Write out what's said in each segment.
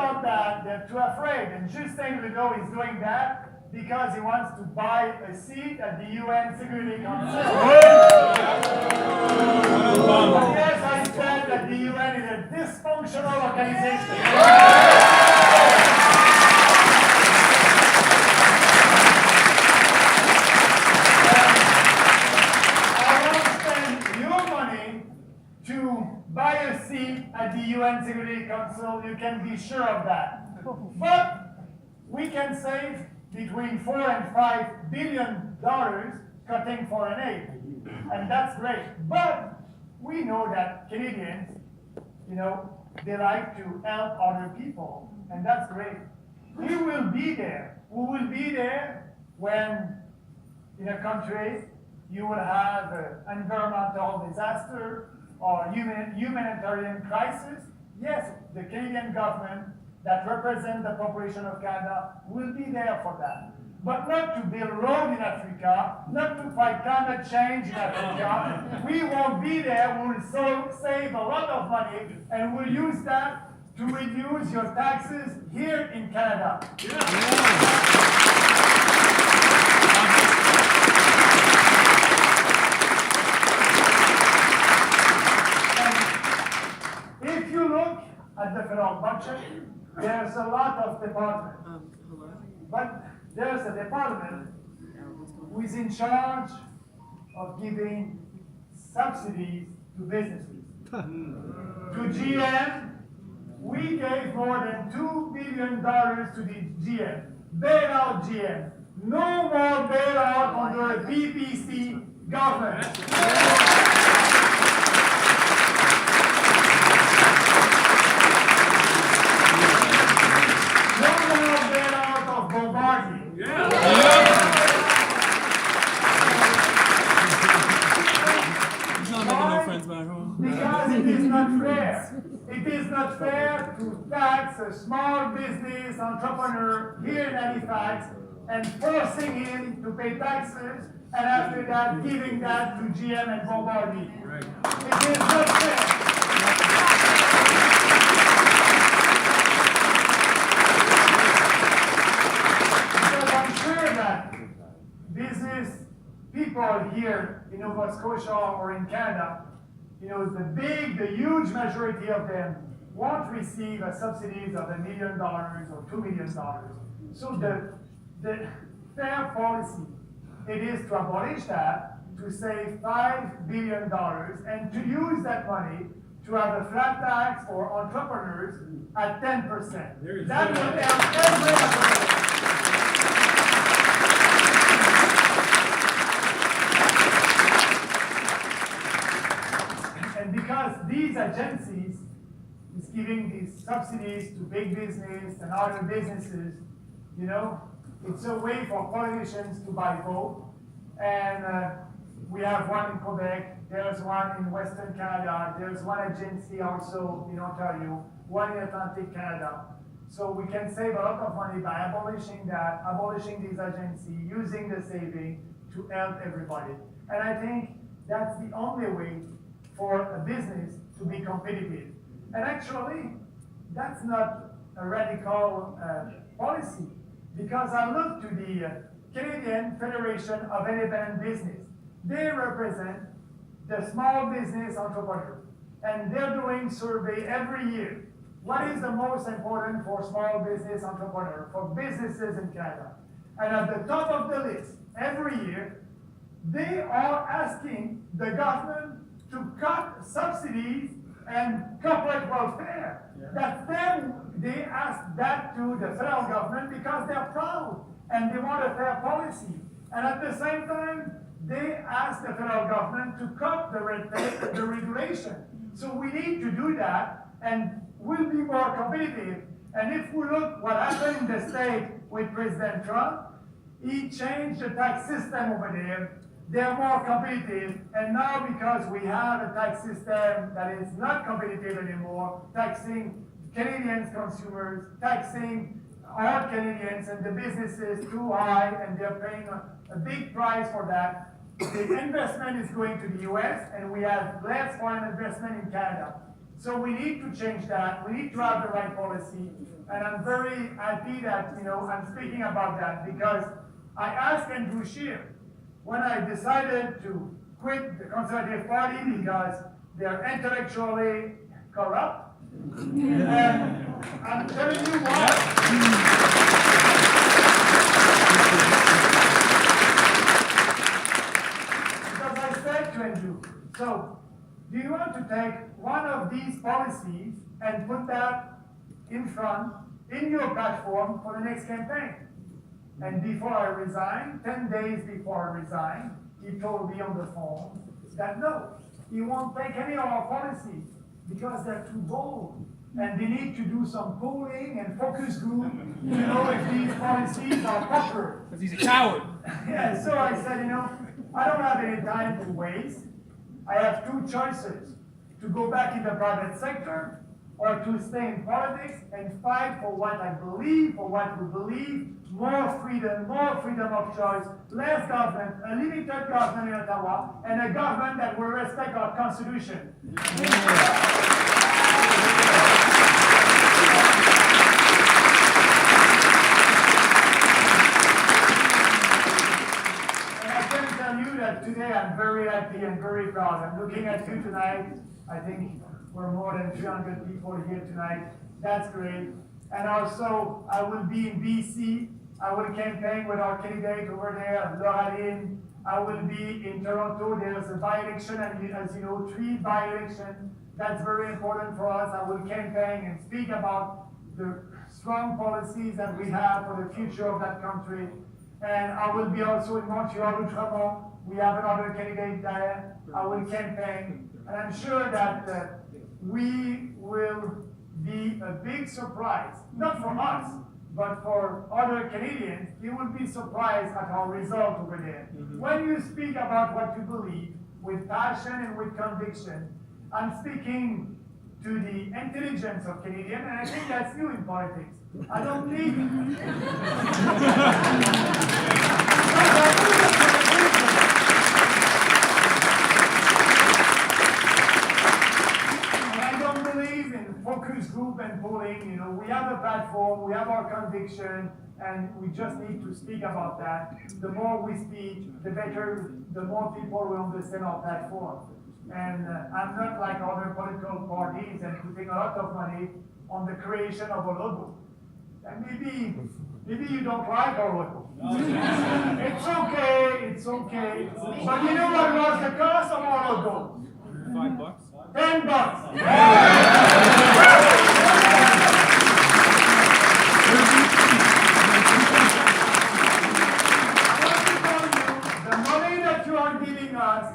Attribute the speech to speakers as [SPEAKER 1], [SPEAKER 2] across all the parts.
[SPEAKER 1] about that, they're too afraid. And Justin Trudeau is doing that because he wants to buy a seat at the UN Security Council. Yes, I said that the UN is a dysfunctional organization. To buy a seat at the UN Security Council, you can be sure of that. But we can save between $4 and $5 billion cutting foreign aid, and that's great. But we know that Canadians, they like to help other people, and that's great. We will be there. We will be there when, in a country, you will have an environmental disaster or humanitarian crisis. Yes, the Canadian government that represents the population of Canada will be there for that. But not to build roads in Africa, not to fight climate change in Africa. We won't be there. We'll save a lot of money, and we'll use that to reduce your taxes here in Canada. If you look at the federal budget, there's a lot of departments. But there's a department who is in charge of giving subsidies to businesses. To GM, we gave more than $2 billion to the GM. Bail out GM. No more bailout under a PPC government. Because it is not fair. It is not fair to tax a small business entrepreneur here in Halifax and forcing him to pay taxes, and after that giving that to GM and Bombardier. Right. It is not fair. Because I'm sure that business people here in Nova Scotia or in Canada, the huge majority of them won't receive a subsidies of $1 million or $2 million. So the fair policy, it is to abolish that, to save $5 billion, and to use that money to have a flat tax for entrepreneurs at 10%. That will help everyone. Because these agencies is giving these subsidies to big business and other businesses, it's a way for politicians to buy vote. And we have one in Quebec, there's one in Western Canada, there's one agency also in Ontario, one in Atlantic Canada. So we can save a lot of money by abolishing these agencies, using the saving to help everybody. And I think that's the only way for a business to be competitive. And actually, that's not a radical policy, because I look to the Canadian Federation of Independent Business. They represent the small business entrepreneur, and they're doing survey every year. What is the most important for small business entrepreneur, for businesses in Canada? And at the top of the list, every year, they are asking the government to cut subsidies and corporate welfare. Yeah. That's them. They ask that to the federal government because they're proud and they want a fair policy. And at the same time, they ask the federal government to cut the red tape, the regulation. So we need to do that, and we'll be more competitive. And if we look what happened in the state with President Trump, he changed the tax system over there. They're more competitive, and now because we have a tax system that is not competitive anymore, taxing Canadians consumers, taxing all Canadians and the businesses too high, and they're paying a big price for that. The investment is going to the US, and we have less foreign investment in Canada. So we need to change that. We need to have the right policy. And I'm very happy that, I'm speaking about that because I asked Andrew Scheer when I decided to quit the Conservative Party because they're intellectually corrupt. And I'm telling you why. Because I said to Andrew, so do you want to take one of these policies and put that in front, in your platform for the next campaign? And before I resigned, 10 days before I resigned, he told me on the phone that no, he won't take any of our policies because they're too bold. And they need to do some polling and focus group to know if these policies are proper.
[SPEAKER 2] Because he's a coward.
[SPEAKER 1] Yeah, so I said, I don't have any time to waste. I have two choices, to go back in the private sector or to stay in politics and fight for what I believe, for what we believe, more freedom of choice, less government, a limited government in Ottawa, and a government that will respect our Constitution. Today I'm very happy and very proud. I'm looking at you tonight. I think we're more than 300 people here tonight. That's great. And also, I will be in BC. I will campaign with our candidate over there, Lauralyn. I will be in Toronto. There's a by-election, and as you know, 3 by-elections. That's very important for us. I will campaign and speak about the strong policies that we have for the future of that country. And I will be also in Montreal, Outremont. We have another candidate there. I will campaign. And I'm sure that we will be a big surprise, not for us, but for other Canadians. You will be surprised at our result over there. When you speak about what you believe with passion and with conviction, I'm speaking to the intelligence of Canadians, and I think that's new in politics. I don't need focus group and polling, we have a platform, we have our conviction, and we just need to speak about that. The more we speak, the better, the more people will understand our platform. And I'm not like other political parties and putting a lot of money on the creation of a logo. And maybe you don't like our logo. It's okay. But you know what was the cost of our logo?
[SPEAKER 2] $5.
[SPEAKER 1] $10. The money that you are giving us,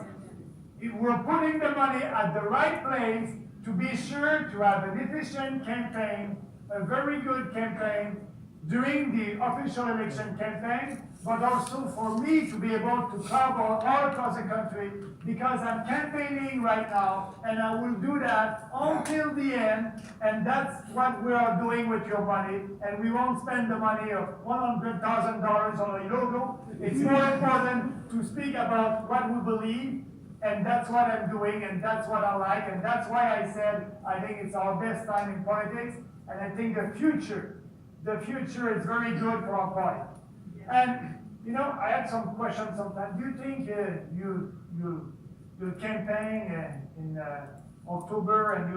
[SPEAKER 1] we're putting the money at the right place to be sure to have an efficient campaign, a very good campaign during the official election campaign, but also for me to be able to travel all across the country because I'm campaigning right now, and I will do that until the end, and that's what we are doing with your money, and we won't spend the money of $100,000 on a logo. It's more important to speak about what we believe, and that's what I'm doing, and that's what I like, and that's why I said I think it's our best time in politics, and I think the future is very good for our party. And I had some questions sometimes. Do you think you'll campaign in October and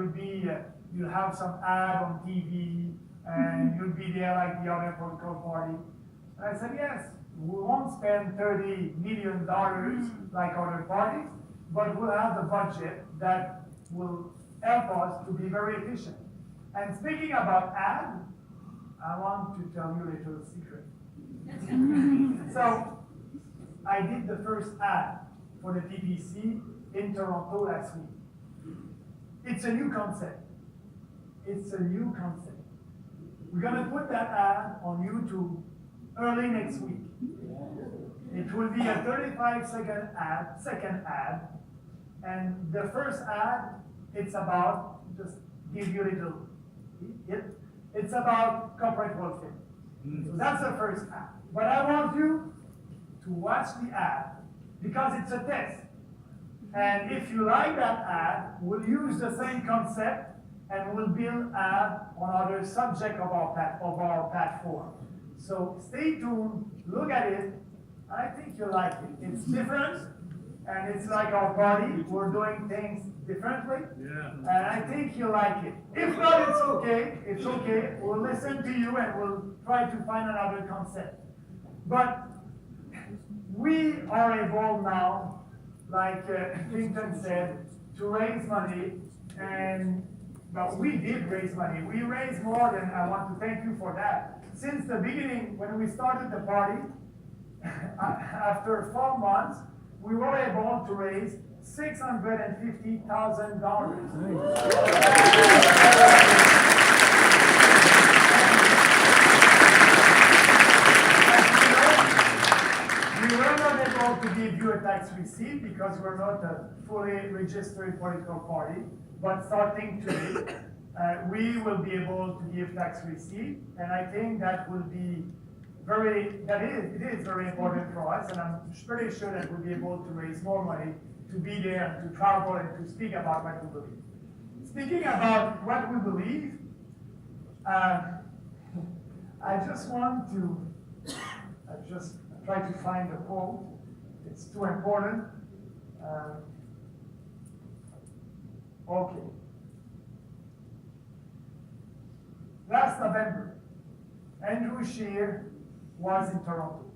[SPEAKER 1] you'll have some ad on TV and you'll be there like the other political party? And I said, yes, we won't spend $30 million like other parties, but we'll have the budget that will help us to be very efficient. And speaking about ad, I want to tell you a little secret. So, I did the first ad for the PPC in Toronto last week. It's a new concept. We're gonna put that ad on YouTube early next week. It will be a 35-second ad, and the first ad, it's about, just give you a little, it's about corporate welfare. So that's the first ad. But I want you to watch the ad because it's a test. And if you like that ad, we'll use the same concept and we'll build on other subject of our platform. So stay tuned, look at it. I think you'll like it. It's different, and it's like our party. We're doing things differently, and I think you'll like it. If not, it's okay. It's okay. We'll listen to you, and we'll try to find another concept. But we are able now, like Clinton said, to raise money, and well, we did raise money. We raised more than, I want to thank you for that. Since the beginning, when we started the party, after 4 months, we were able to raise $650,000. We were not able to give you a tax receipt because we're not a fully registered political party, but starting today, we will be able to give tax receipt, and I think that will be it is very important for us, and I'm pretty sure that we'll be able to raise more money to be there and to travel and to speak about what we believe. Speaking about what we believe, I just want to try to find the quote. It's too important. Okay. Last November, Andrew Scheer was in Toronto.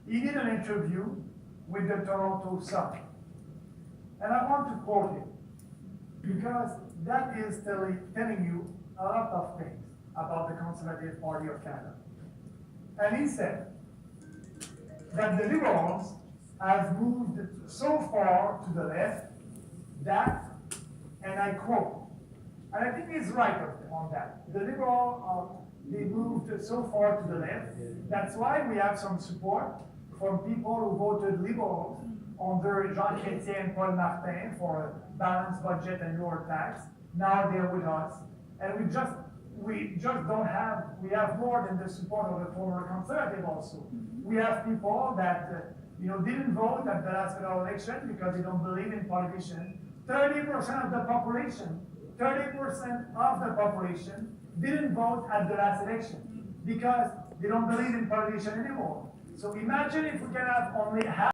[SPEAKER 1] He did an interview with the Toronto Sun. And I want to quote him because that is telling you a lot of things about the Conservative Party of Canada. And he said that the Liberals have moved so far to the left that, and I quote, and I think he's right on that. The Liberals, they moved so far to the left. That's why we have some support from people who voted Liberals under Jean Chrétien and Paul Martin for a balanced budget and lower tax. Now they're with us. And we just don't have, we have more than the support of the former Conservative also. We have people that didn't vote at the last federal election because they don't believe in politicians. 30% of the population didn't vote at the last election because they don't believe in politicians anymore. So imagine if we can have only half